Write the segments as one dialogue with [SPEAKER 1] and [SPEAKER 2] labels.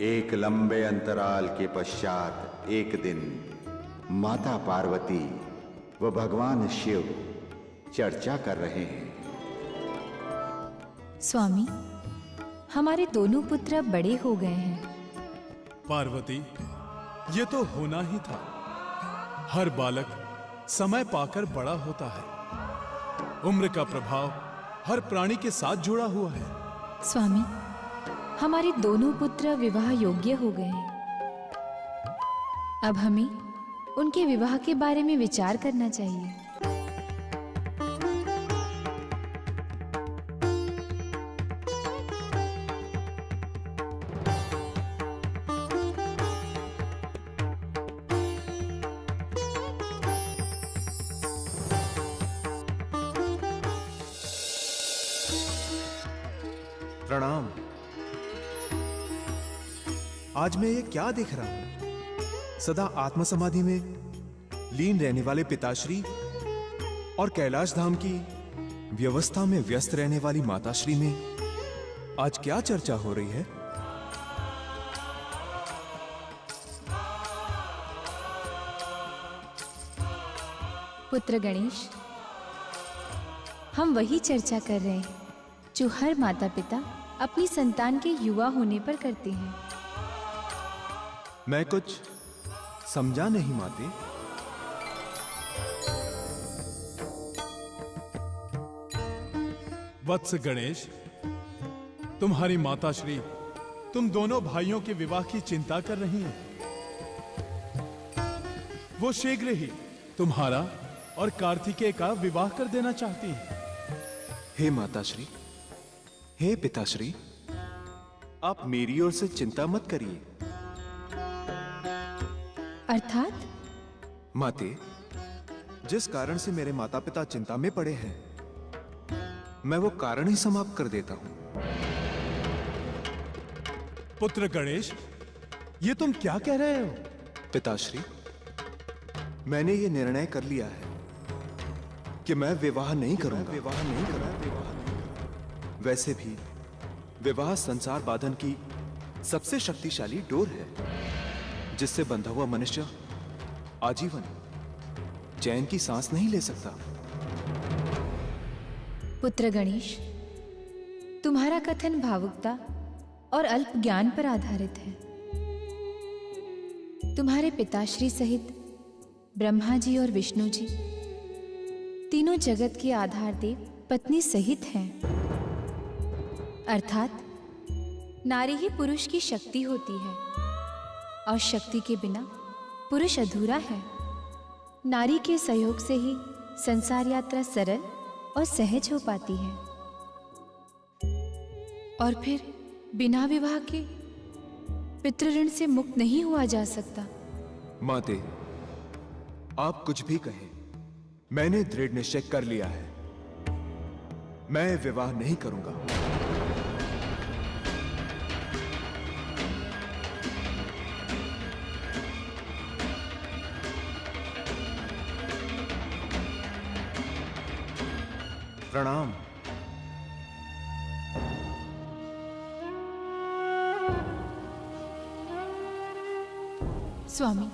[SPEAKER 1] एक लंबे अंतराल के पश्चात एक दिन माता पार्वती व भगवान शिव चर्चा कर रहे हैं।
[SPEAKER 2] स्वामी, हमारे दोनों पुत्र अब बड़े हो गए हैं।
[SPEAKER 3] पार्वती, ये तो होना ही था। हर बालक समय पाकर बड़ा होता है। उम्र का प्रभाव हर प्राणी के साथ जुड़ा हुआ है।
[SPEAKER 2] स्वामी, हमारे दोनों पुत्र विवाह योग्य हो गए हैं। अब हमें उनके विवाह के बारे में विचार करना चाहिए।
[SPEAKER 4] प्रणाम। आज मैं ये क्या देख रहा हूं? सदा आत्म समाधि में लीन रहने वाले पिताश्री और कैलाश धाम की व्यवस्था में व्यस्त रहने वाली माताश्री में आज क्या चर्चा हो रही है?
[SPEAKER 2] पुत्र गणेश, हम वही चर्चा कर रहे हैं जो हर माता पिता अपनी संतान के युवा होने पर करते हैं।
[SPEAKER 4] मैं कुछ समझा नहीं माते।
[SPEAKER 3] वत्स गणेश, तुम्हारी माताश्री तुम दोनों भाइयों के विवाह की चिंता कर रही हैं। वो शीघ्र ही तुम्हारा और कार्तिकेय का विवाह कर देना चाहती है।
[SPEAKER 4] हे माताश्री, हे पिताश्री, आप मेरी ओर से चिंता मत करिए।
[SPEAKER 2] अर्थात?
[SPEAKER 4] माते, जिस कारण से मेरे माता पिता चिंता में पड़े हैं, मैं वो कारण ही समाप्त कर देता हूं।
[SPEAKER 3] पुत्र गणेश, ये तुम क्या कह रहे हो?
[SPEAKER 4] पिताश्री, मैंने ये निर्णय कर लिया है कि मैं विवाह नहीं करूंगा। वैसे भी विवाह संसार बांधन की सबसे शक्तिशाली डोर है, जिससे बंधा हुआ मनुष्य आजीवन चैन की सांस नहीं ले सकता।
[SPEAKER 2] पुत्र गणेश, तुम्हारा कथन भावुकता और अल्प ज्ञान पर आधारित है। तुम्हारे पिताश्री सहित ब्रह्मा जी और विष्णु जी तीनों जगत के आधार देव पत्नी सहित हैं। अर्थात नारी ही पुरुष की शक्ति होती है और शक्ति के बिना पुरुष अधूरा है। नारी के सहयोग से ही संसार यात्रा सरल और सहज हो पाती है। और फिर बिना विवाह के पितृऋण से मुक्त नहीं हुआ जा सकता।
[SPEAKER 4] माते, आप कुछ भी कहें, मैंने दृढ़ निश्चय कर लिया है। मैं विवाह नहीं करूंगा। प्रणाम।
[SPEAKER 2] स्वामी,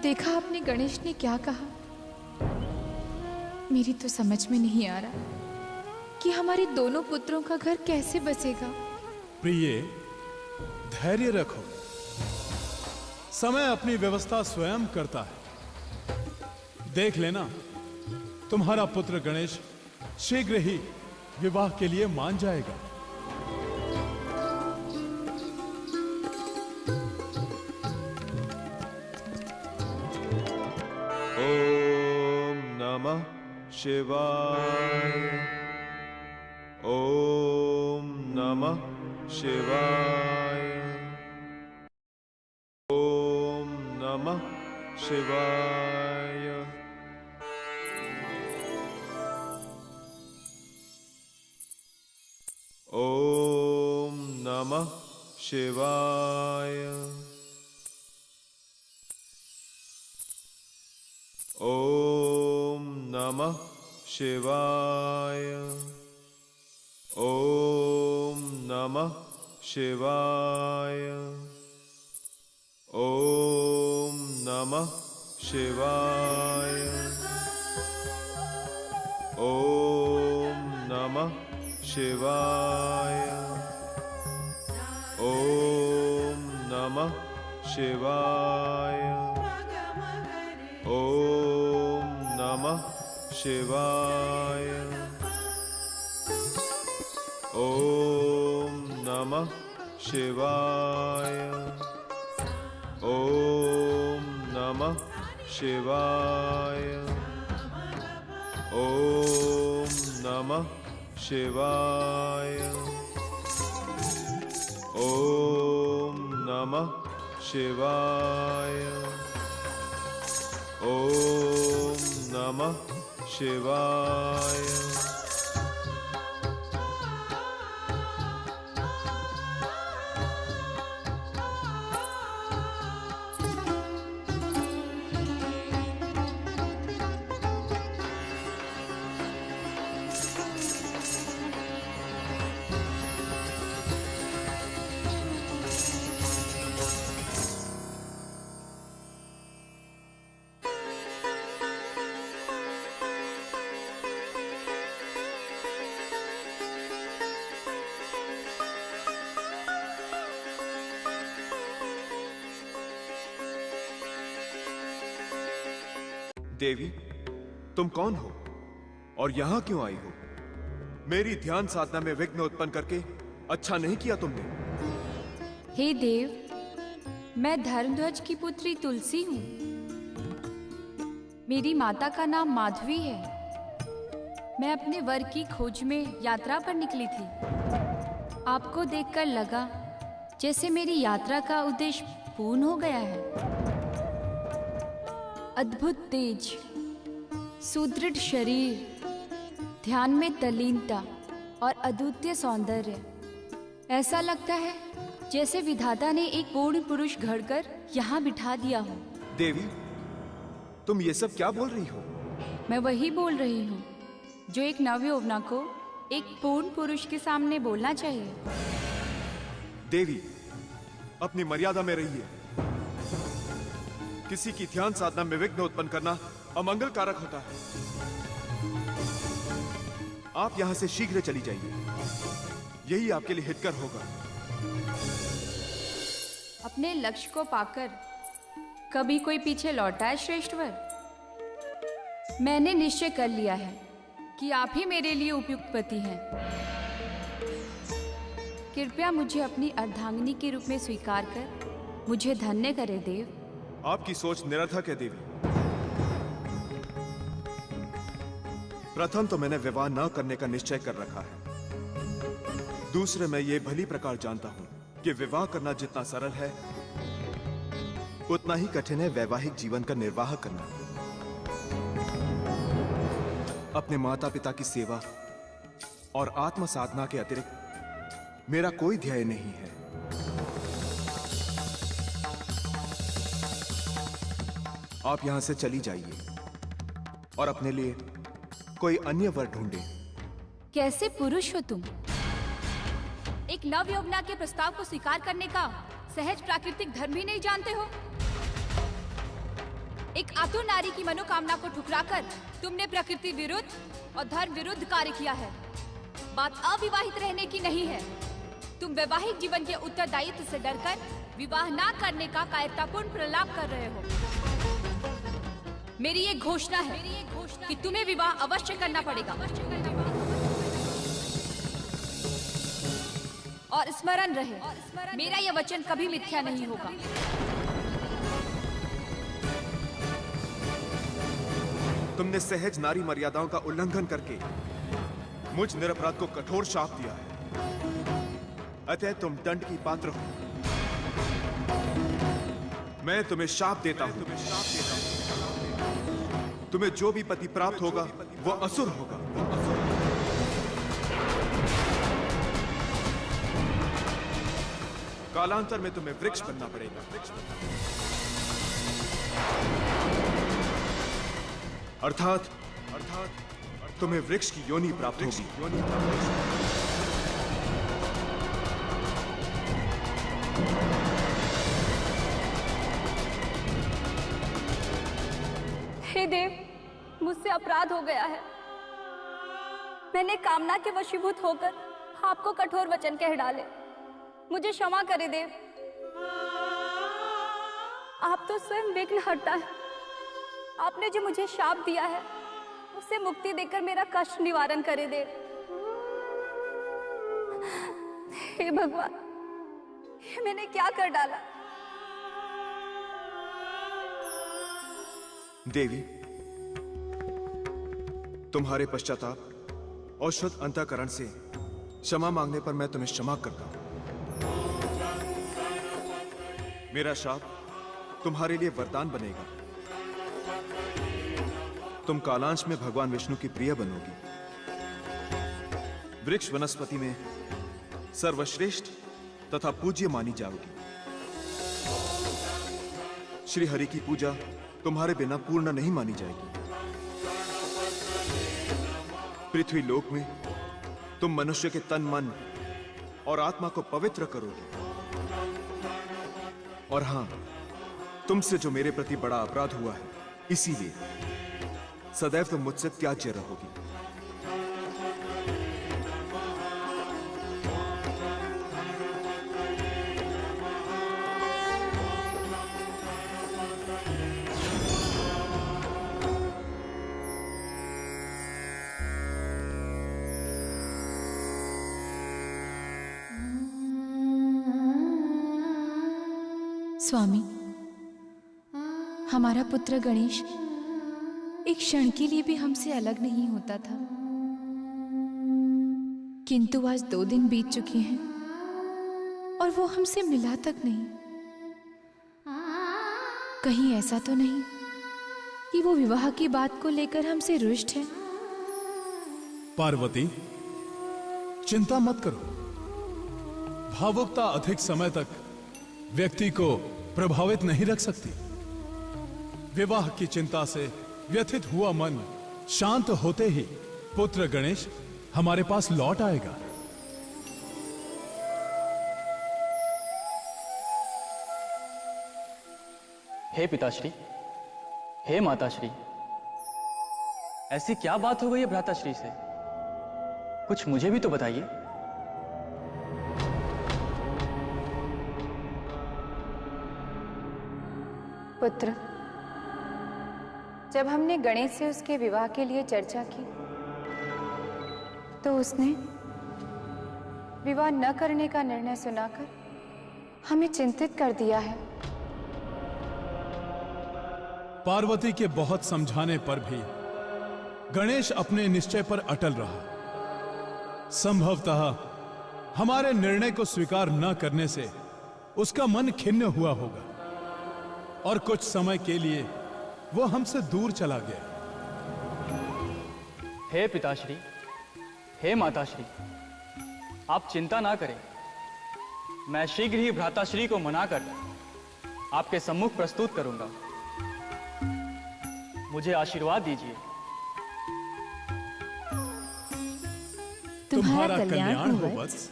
[SPEAKER 2] देखा आपने गणेश ने क्या कहा? मेरी तो समझ में नहीं आ रहा कि हमारे दोनों पुत्रों का घर कैसे बसेगा।
[SPEAKER 3] प्रिय, धैर्य रखो। समय अपनी व्यवस्था स्वयं करता है। देख लेना, तुम्हारा पुत्र गणेश शीघ्र ही विवाह के लिए मान जाएगा।
[SPEAKER 4] ओम नमः शिवाय। ओम नमः शिवाय। ओम नमः शिवाय। ओम नमः शिवाय। ओम नमः शिवाय। ओम नमः शिवाय। ओम नमः शिवाय। ओम नमः शिवाय। ओम नमः शिवाय। ओम नमः शिवाय। ओम नमः शिवाय। ओम नमः शिवाय। ओम नमः शिवाय। ओम नमः शिवाय। ओम नमः शिवाय। देवी, तुम कौन हो और यहां क्यों आई हो? मेरी ध्यान साधना में विघ्न उत्पन्न करके अच्छा नहीं किया तुमने।
[SPEAKER 2] हे देव, मैं धर्मध्वज की पुत्री तुलसी हूँ। मेरी माता का नाम माधवी है। मैं अपने वर की खोज में यात्रा पर निकली थी। आपको देखकर लगा जैसे मेरी यात्रा का उद्देश्य पूर्ण हो गया है। अद्भुत तेज, सुदृढ़ शरीर, ध्यान में तल्लीनता और अद्वितीय सौंदर्य। ऐसा लगता है जैसे विधाता ने एक पूर्ण पुरुष घड़कर यहाँ बिठा दिया हो।
[SPEAKER 4] देवी, तुम ये सब क्या बोल रही हो?
[SPEAKER 2] मैं वही बोल रही हूँ जो एक नवयौवना को एक पूर्ण पुरुष के सामने बोलना चाहिए।
[SPEAKER 4] देवी, अपनी मर्यादा में रहिए। किसी की ध्यान साधना में विघ्न उत्पन्न करना अमंगल कारक होता है। आप यहां से शीघ्र चली जाइए, यही आपके लिए हितकर होगा।
[SPEAKER 2] अपने लक्ष्य को पाकर कभी कोई पीछे लौटा है श्रेष्ठवर? मैंने निश्चय कर लिया है कि आप ही मेरे लिए उपयुक्त पति हैं। कृपया मुझे अपनी अर्धांगिनी के रूप में स्वीकार कर मुझे धन्य करे देव।
[SPEAKER 4] आपकी सोच निरर्थक है देवी। प्रथम तो मैंने विवाह न करने का निश्चय कर रखा है। दूसरे, मैं ये भली प्रकार जानता हूं कि विवाह करना जितना सरल है उतना ही कठिन है वैवाहिक जीवन का निर्वाह करना। अपने माता पिता की सेवा और आत्म साधना के अतिरिक्त मेरा कोई ध्येय नहीं है। आप यहां से चली जाइए और अपने लिए कोई अन्य वर ढूंढें।
[SPEAKER 2] कैसे पुरुष हो तुम? एक नवयौवना के प्रस्ताव को स्वीकार करने का सहज प्राकृतिक धर्म ही नहीं जानते हो? एक आतुर नारी की मनोकामना को ठुकराकर तुमने प्रकृति विरुद्ध और धर्म विरुद्ध कार्य किया है। बात अविवाहित रहने की नहीं है। तुम वैवाहिक जीवन के उत्तरदायित्व से डरकर विवाह ना करने का कायरतापूर्ण प्रलाप कर रहे हो। मेरी ये घोषणा है कि तुम्हें विवाह अवश्य करना पड़ेगा। और स्मरण रहे, मेरा यह वचन कभी मिथ्या नहीं होगा।
[SPEAKER 4] तुमने सहज नारी मर्यादाओं का उल्लंघन करके मुझ निरपराध को कठोर शाप दिया है, अतः तुम दंड की पात्र हो। मैं तुम्हें शाप देता हूं। तुम्हें जो भी पति प्राप्त होगा वो असुर होगा। कालांतर में तुम्हें वृक्ष बनना पड़ेगा। अर्थात तुम्हें वृक्ष की योनि प्राप्त होगी।
[SPEAKER 5] देव, मुझसे अपराध हो गया है। मैंने कामना के वशीभूत होकर आपको कठोर वचन कह डाले। मुझे क्षमा करे देव। आप तो स्वयं विघ्न हरता है। आपने जो मुझे शाप दिया है उससे मुक्ति देकर मेरा कष्ट निवारण करे देव। हे भगवान, ये मैंने क्या कर डाला?
[SPEAKER 4] देवी, तुम्हारे पश्चाताप और शुद्ध अंतःकरण से क्षमा मांगने पर मैं तुम्हें क्षमा करता हूं। मेरा शाप तुम्हारे लिए वरदान बनेगा। तुम कालांश में भगवान विष्णु की प्रिय बनोगी। वृक्ष वनस्पति में सर्वश्रेष्ठ तथा पूज्य मानी जाओगी। श्री हरि की पूजा तुम्हारे बिना पूर्ण नहीं मानी जाएगी। पृथ्वी लोक में तुम मनुष्य के तन, मन और आत्मा को पवित्र करोगे। और हां, तुमसे जो मेरे प्रति बड़ा अपराध हुआ है, इसीलिए सदैव तुम मुझसे त्याज्य रहोगी।
[SPEAKER 2] स्वामी, हमारा पुत्र गणेश एक क्षण के लिए भी हमसे अलग नहीं होता था, किंतु आज 2 दिन बीत चुके हैं और वो हमसे मिला तक नहीं। कहीं ऐसा तो नहीं कि वो विवाह की बात को लेकर हमसे रुष्ट है?
[SPEAKER 3] पार्वती, चिंता मत करो। भावुकता अधिक समय तक व्यक्ति को प्रभावित नहीं रख सकती। विवाह की चिंता से व्यथित हुआ मन शांत होते ही पुत्र गणेश हमारे पास लौट आएगा।
[SPEAKER 6] हे पिताश्री, हे माताश्री, ऐसी क्या बात हो गई है भ्राताश्री से? कुछ मुझे भी तो बताइए।
[SPEAKER 2] पुत्र, जब हमने गणेश से उसके विवाह के लिए चर्चा की तो उसने विवाह न करने का निर्णय सुनाकर हमें चिंतित कर दिया है।
[SPEAKER 3] पार्वती के बहुत समझाने पर भी गणेश अपने निश्चय पर अटल रहा। संभवतः हमारे निर्णय को स्वीकार न करने से उसका मन खिन्न हुआ होगा और कुछ समय के लिए वो हमसे दूर चला गया।
[SPEAKER 6] हे पिताश्री, हे माताश्री, आप चिंता ना करें। मैं शीघ्र ही भ्राताश्री को मनाकर आपके सम्मुख प्रस्तुत करूंगा। मुझे आशीर्वाद दीजिए।
[SPEAKER 3] तुम्हारा कल्याण हो वत्स।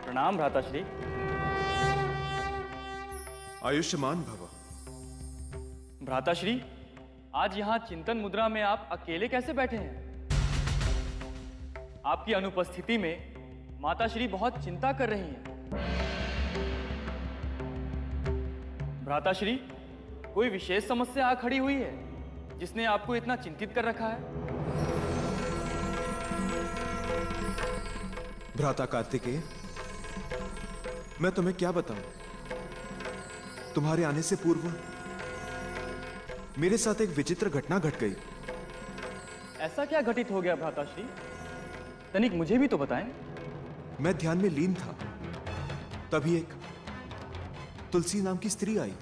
[SPEAKER 6] प्रणाम भ्राताश्री।
[SPEAKER 4] आयुष्मान भव।
[SPEAKER 6] भ्राताश्री, आज यहाँ चिंतन मुद्रा में आप अकेले कैसे बैठे हैं? आपकी अनुपस्थिति में माताश्री बहुत चिंता कर रही हैं। भ्राताश्री, कोई विशेष समस्या आ खड़ी हुई है जिसने आपको इतना चिंतित कर रखा है?
[SPEAKER 4] भ्राता कार्तिकेय, मैं तुम्हें क्या बताऊं? तुम्हारे आने से पूर्व मेरे साथ एक विचित्र घटना घट गई।
[SPEAKER 6] ऐसा क्या घटित हो गया भ्राताश्री? तनिक मुझे भी तो बताएं।
[SPEAKER 4] मैं ध्यान में लीन था, तभी एक तुलसी नाम की स्त्री आई।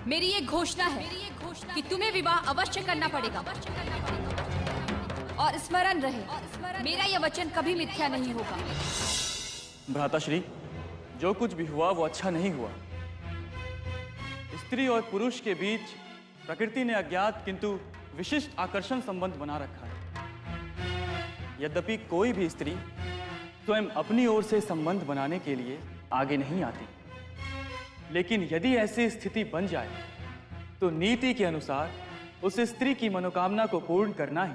[SPEAKER 5] मेरी ये घोषणा है कि तुम्हें विवाह अवश्य करना पड़ेगा। और स्मरण रहे, मेरा यह वचन कभी मिथ्या नहीं होगा।
[SPEAKER 6] भ्राताश्री, जो कुछ भी हुआ वो अच्छा नहीं हुआ। स्त्री और पुरुष के बीच प्रकृति ने अज्ञात किंतु विशिष्ट आकर्षण संबंध बना रखा है। यद्यपि कोई भी स्त्री स्वयं अपनी ओर से संबंध बनाने के लिए आगे नहीं आती, लेकिन यदि ऐसी स्थिति बन जाए तो नीति के अनुसार उस स्त्री की मनोकामना को पूर्ण करना ही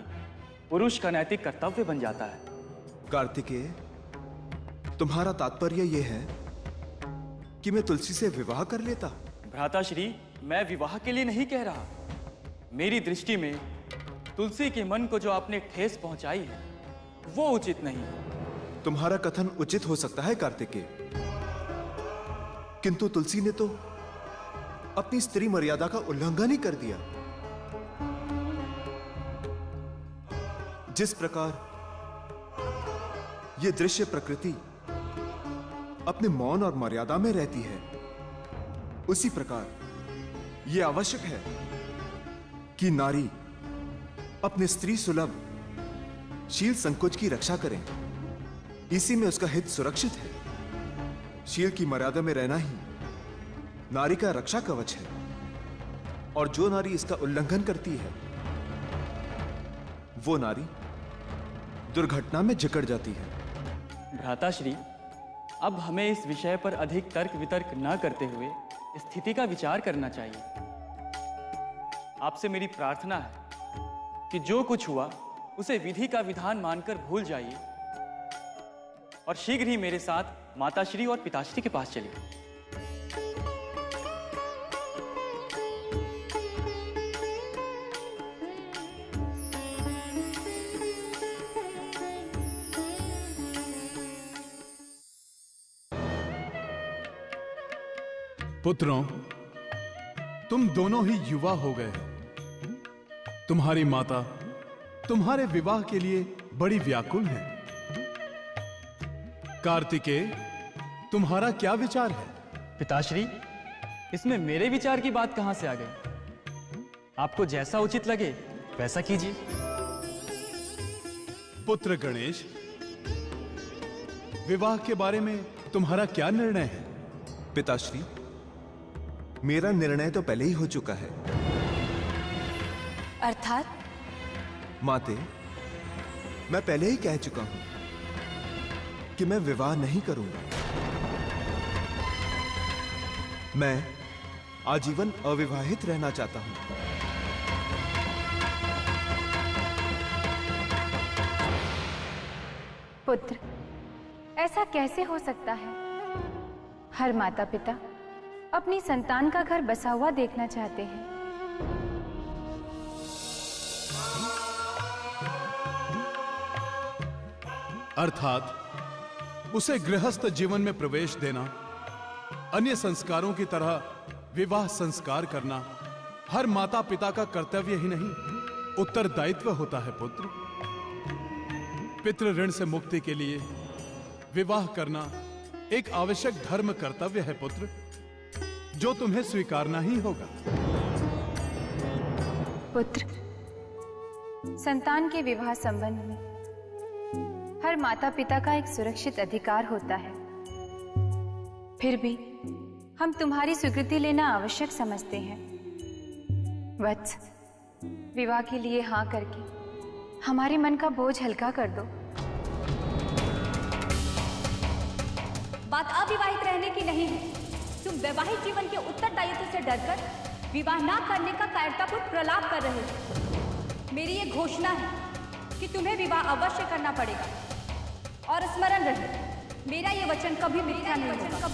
[SPEAKER 6] पुरुष का नैतिक कर्तव्य बन जाता है।
[SPEAKER 4] कार्तिकेय, तुम्हारा तात्पर्य यह है कि मैं तुलसी से विवाह कर लेता?
[SPEAKER 6] भ्राताश्री, मैं विवाह के लिए नहीं कह रहा। मेरी दृष्टि में तुलसी के मन को जो आपने ठेस पहुंचाई है वो उचित नहीं है।
[SPEAKER 4] तुम्हारा कथन उचित हो सकता है कार्तिकेय, किंतु तुलसी ने तो अपनी स्त्री मर्यादा का उल्लंघन ही कर दिया। जिस प्रकार यह दृश्य प्रकृति अपने मौन और मर्यादा में रहती है, उसी प्रकार यह आवश्यक है कि नारी अपने स्त्री सुलभ शील संकोच की रक्षा करें। इसी में उसका हित सुरक्षित है। शील की मर्यादा में रहना ही नारी का रक्षा कवच है, और जो नारी इसका उल्लंघन करती है वो नारी दुर्घटना में जकड़ जाती है।
[SPEAKER 6] भ्राताश्री, अब हमें इस विषय पर अधिक तर्क वितर्क न करते हुए स्थिति का विचार करना चाहिए। आपसे मेरी प्रार्थना है कि जो कुछ हुआ उसे विधि का विधान मानकर भूल जाइए और शीघ्र ही मेरे साथ माताश्री और पिताश्री के पास चलिए।
[SPEAKER 3] पुत्रों, तुम दोनों ही युवा हो गए। तुम्हारी माता तुम्हारे विवाह के लिए बड़ी व्याकुल है। कार्तिकेय, तुम्हारा क्या विचार है?
[SPEAKER 6] पिताश्री, इसमें मेरे विचार की बात कहां से आ गई? आपको जैसा उचित लगे वैसा कीजिए।
[SPEAKER 3] पुत्र गणेश, विवाह के बारे में तुम्हारा क्या निर्णय है?
[SPEAKER 4] पिताश्री, मेरा निर्णय तो पहले ही हो चुका है।
[SPEAKER 5] अर्थात?
[SPEAKER 4] माते, मैं पहले ही कह चुका हूं कि मैं विवाह नहीं करूंगा। मैं आजीवन अविवाहित रहना चाहता हूं।
[SPEAKER 2] पुत्र, ऐसा कैसे हो सकता है? हर माता पिता अपनी संतान का घर बसा हुआ देखना चाहते हैं।
[SPEAKER 3] अर्थात उसे गृहस्थ जीवन में प्रवेश देना, अन्य संस्कारों की तरह विवाह संस्कार करना हर माता पिता का कर्तव्य ही नहीं, उत्तरदायित्व होता है। पुत्र, पितृ ऋण से मुक्ति के लिए विवाह करना एक आवश्यक धर्म कर्तव्य है पुत्र, जो तुम्हें स्वीकारना ही होगा।
[SPEAKER 2] पुत्र, संतान के विवाह संबंध में हर माता पिता का एक सुरक्षित अधिकार होता है। फिर भी हम तुम्हारी स्वीकृति लेना आवश्यक समझते हैं। वत्स, विवाह के लिए हाँ करके हमारे मन का बोझ हल्का कर दो।
[SPEAKER 5] बात अविवाहित रहने की नहीं है। तुम वैवाहिक जीवन के उत्तरदायित्व से डरकर विवाह ना करने का कायरतापूर्ण प्रलाप कर रहे हो। मेरी ये घोषणा है कि तुम्हें विवाह अवश्य करना पड़ेगा। और स्मरण रहे, मेरा ये वचन कभी मिथ्या नहीं होगा।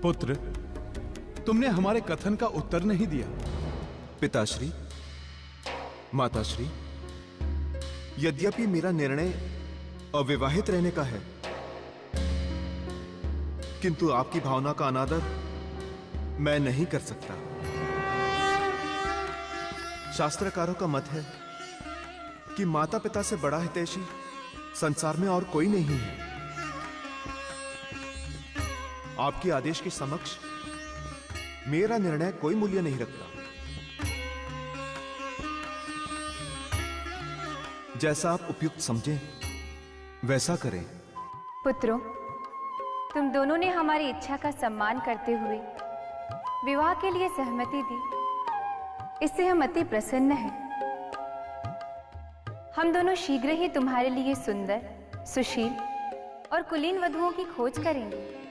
[SPEAKER 3] पुत्र, तुमने हमारे कथन का उत्तर नहीं दिया।
[SPEAKER 4] पिताश्री, माताश्री, यद्यपि मेरा निर्णय अविवाहित रहने का है, किंतु आपकी भावना का अनादर मैं नहीं कर सकता। शास्त्रकारों का मत है कि माता पिता से बड़ा हितैषी संसार में और कोई नहीं है। आपके आदेश के समक्ष मेरा निर्णय कोई मूल्य नहीं रखता। जैसा आप उपयुक्त समझें वैसा करें।
[SPEAKER 2] पुत्रों, तुम दोनों ने हमारी इच्छा का सम्मान करते हुए विवाह के लिए सहमति दी, इससे हम अति प्रसन्न हैं। हम दोनों शीघ्र ही तुम्हारे लिए सुंदर, सुशील और कुलीन वधुओं की खोज करेंगे।